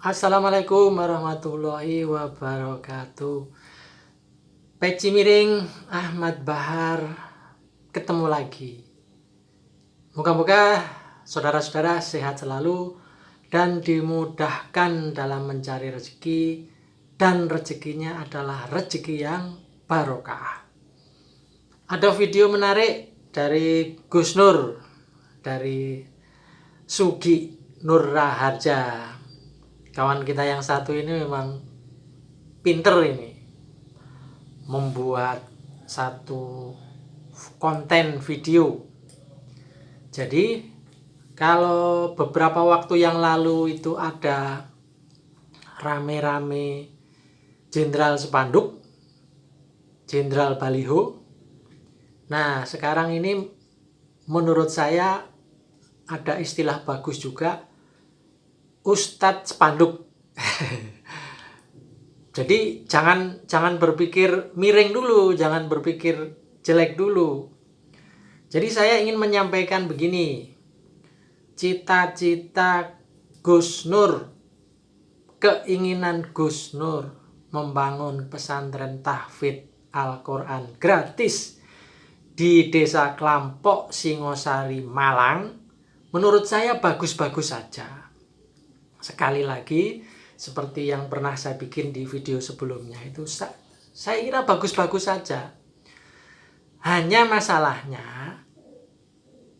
Assalamualaikum warahmatullahi wabarakatuh. Peci miring Ahmad Bahar ketemu lagi. Moga-moga saudara-saudara sehat selalu dan dimudahkan dalam mencari rezeki, dan rezekinya adalah rezeki yang barokah. Ada video menarik dari Gus Nur, dari Sugi Nur Raharja. Kawan kita yang satu ini memang pinter ini membuat satu konten video. Jadi kalau beberapa waktu yang lalu itu ada rame-rame jenderal spanduk, jenderal baliho. Nah, sekarang ini menurut saya ada istilah bagus juga, Ustadz Spanduk. Jadi jangan berpikir miring dulu, jangan berpikir jelek dulu. Jadi saya ingin menyampaikan begini. Cita-cita Gus Nur, keinginan Gus Nur membangun pesantren tahfidz Al-Quran gratis di Desa Klampok, Singosari, Malang, menurut saya bagus-bagus saja. Sekali lagi, seperti yang pernah saya bikin di video sebelumnya, itu saya kira bagus-bagus saja. Hanya masalahnya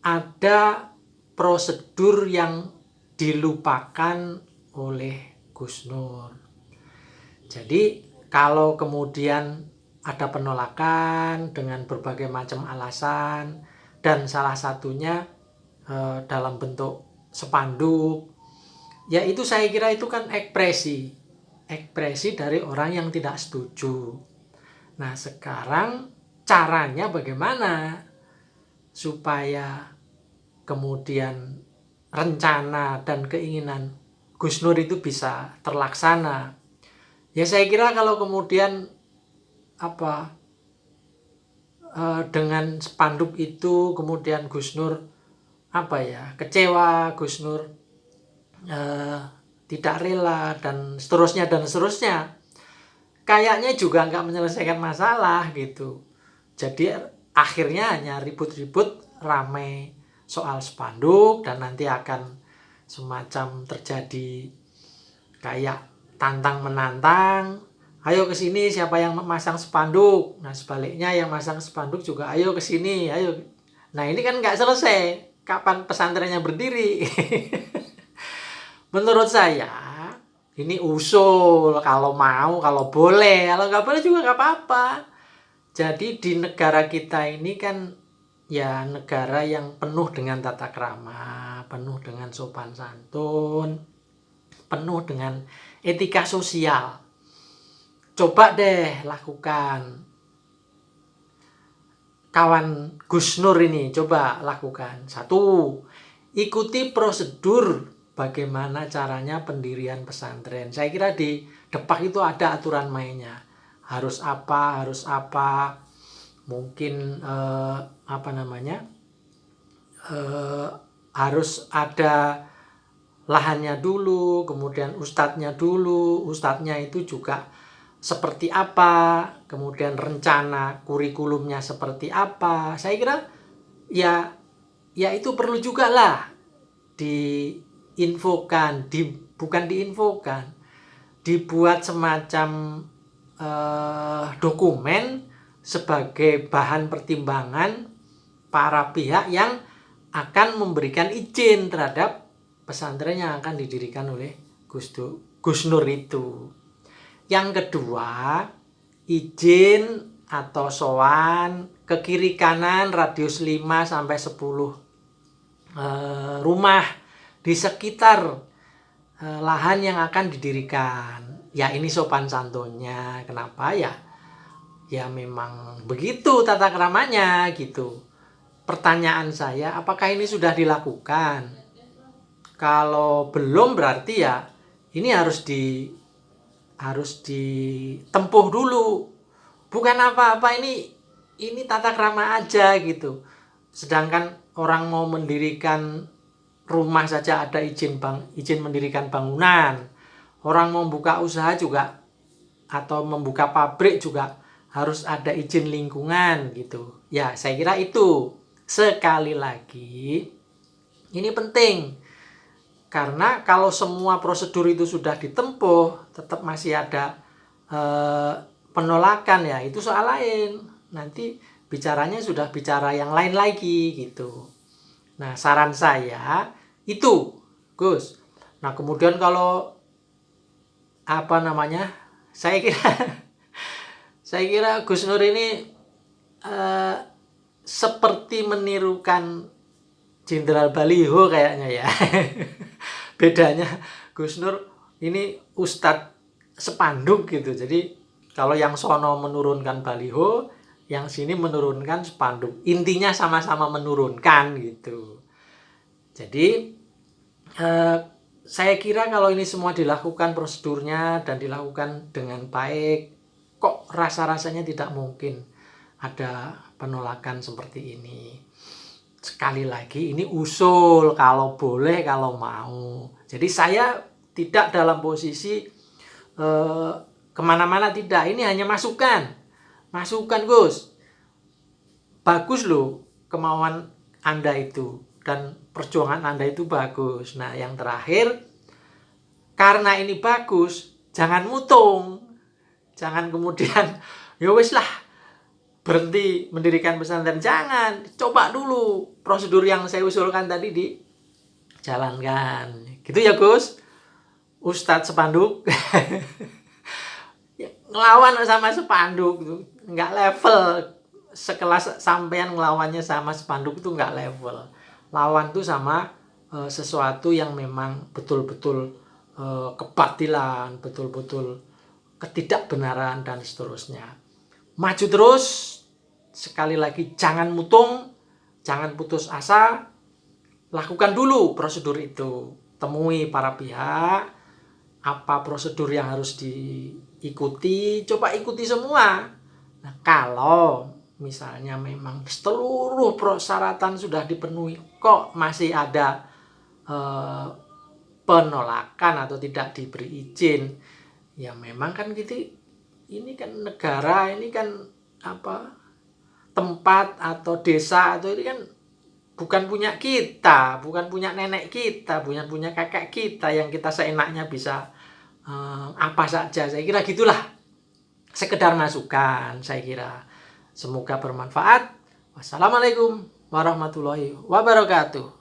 ada prosedur yang dilupakan oleh Gus Nur. Jadi kalau kemudian ada penolakan dengan berbagai macam alasan, dan salah satunya dalam bentuk spanduk, ya itu saya kira itu kan ekspresi dari orang yang tidak setuju. Nah, sekarang caranya bagaimana supaya kemudian rencana dan keinginan Gus Nur itu bisa terlaksana? Ya saya kira kalau kemudian dengan spanduk itu kemudian Gus Nur kecewa, Gus Nur tidak rela, dan seterusnya, kayaknya juga nggak menyelesaikan masalah gitu. Jadi akhirnya hanya ribut-ribut ramai soal spanduk, dan nanti akan semacam terjadi kayak tantang menantang. Ayo ke sini siapa yang masang spanduk. Nah, sebaliknya yang masang spanduk juga ayo ke sini, ayo. Nah, ini kan nggak selesai. Kapan pesantrennya berdiri? Menurut saya ini usul, kalau mau, kalau boleh, kalau nggak boleh juga nggak apa-apa. Jadi di negara kita ini kan ya negara yang penuh dengan tata krama, penuh dengan sopan santun, penuh dengan etika sosial. Coba deh lakukan. Kawan Gus Nur ini coba lakukan. 1, ikuti prosedur bagaimana caranya pendirian pesantren. Saya kira di Depak itu ada aturan mainnya. Harus apa. Mungkin harus ada lahannya dulu, kemudian ustadznya dulu. Ustadznya itu juga seperti apa, kemudian rencana kurikulumnya seperti apa. Saya kira ya itu perlu juga lah dibuat semacam dokumen sebagai bahan pertimbangan para pihak yang akan memberikan izin terhadap pesantren yang akan didirikan oleh Gus Nur itu. Yang kedua, izin atau sowan ke kiri kanan radius 5-10 rumah di sekitar lahan yang akan didirikan. Ya ini sopan santunnya. Kenapa ya? Ya memang begitu tata keramanya gitu. Pertanyaan saya, apakah ini sudah dilakukan? Kalau belum berarti ya ini harus ditempuh dulu. Bukan apa-apa, ini tata krama aja gitu. Sedangkan orang mau mendirikan rumah saja ada izin mendirikan bangunan. Orang mau buka usaha juga atau membuka pabrik juga harus ada izin lingkungan gitu. Ya, saya kira itu. Sekali lagi, ini penting. Karena kalau semua prosedur itu sudah ditempuh, tetap masih ada penolakan, ya itu soal lain. Nanti bicaranya sudah bicara yang lain lagi gitu. Nah, saran saya itu, Gus. Nah, kemudian kalau saya kira saya kira Gus Nur ini seperti menirukan Jenderal Baliho kayaknya ya. Bedanya Gus Nur ini Ustadz spanduk gitu. Jadi kalau yang sono menurunkan baliho, yang sini menurunkan spanduk. Intinya sama-sama menurunkan gitu. Jadi saya kira kalau ini semua dilakukan prosedurnya dan dilakukan dengan baik, kok rasa-rasanya tidak mungkin ada penolakan seperti ini. Sekali lagi ini usul, kalau boleh, kalau mau. Jadi saya tidak dalam posisi kemana-mana, tidak. Ini hanya masukan. Masukan, Gus. Bagus loh kemauan Anda itu. Dan perjuangan Anda itu bagus. Nah, yang terakhir, karena ini bagus, jangan mutung. Jangan kemudian, ya wis lah, berhenti mendirikan pesantren. Jangan, coba dulu prosedur yang saya usulkan tadi dijalankan. Gitu ya, Gus. Ustadz spanduk. Ngelawan sama spanduk itu nggak level. Sekelas sampean ngelawannya sama spanduk itu nggak level. Lawan tuh sama sesuatu yang memang betul-betul kebatilan, betul-betul ketidakbenaran dan seterusnya. Maju terus. Sekali lagi, jangan mutung, jangan putus asa, lakukan dulu prosedur itu. Temui para pihak, apa prosedur yang harus diikuti, coba ikuti semua. Nah, kalau misalnya memang seluruh persyaratan sudah dipenuhi, kok masih ada penolakan atau tidak diberi izin, ya memang kan gitu. Ini kan negara, ini kan tempat atau desa atau ini kan bukan punya kita, bukan punya nenek kita, bukan punya kakek kita yang kita seenaknya bisa apa saja. Saya kira gitulah. Sekedar masukan, saya kira. Semoga bermanfaat. Wassalamualaikum warahmatullahi wabarakatuh.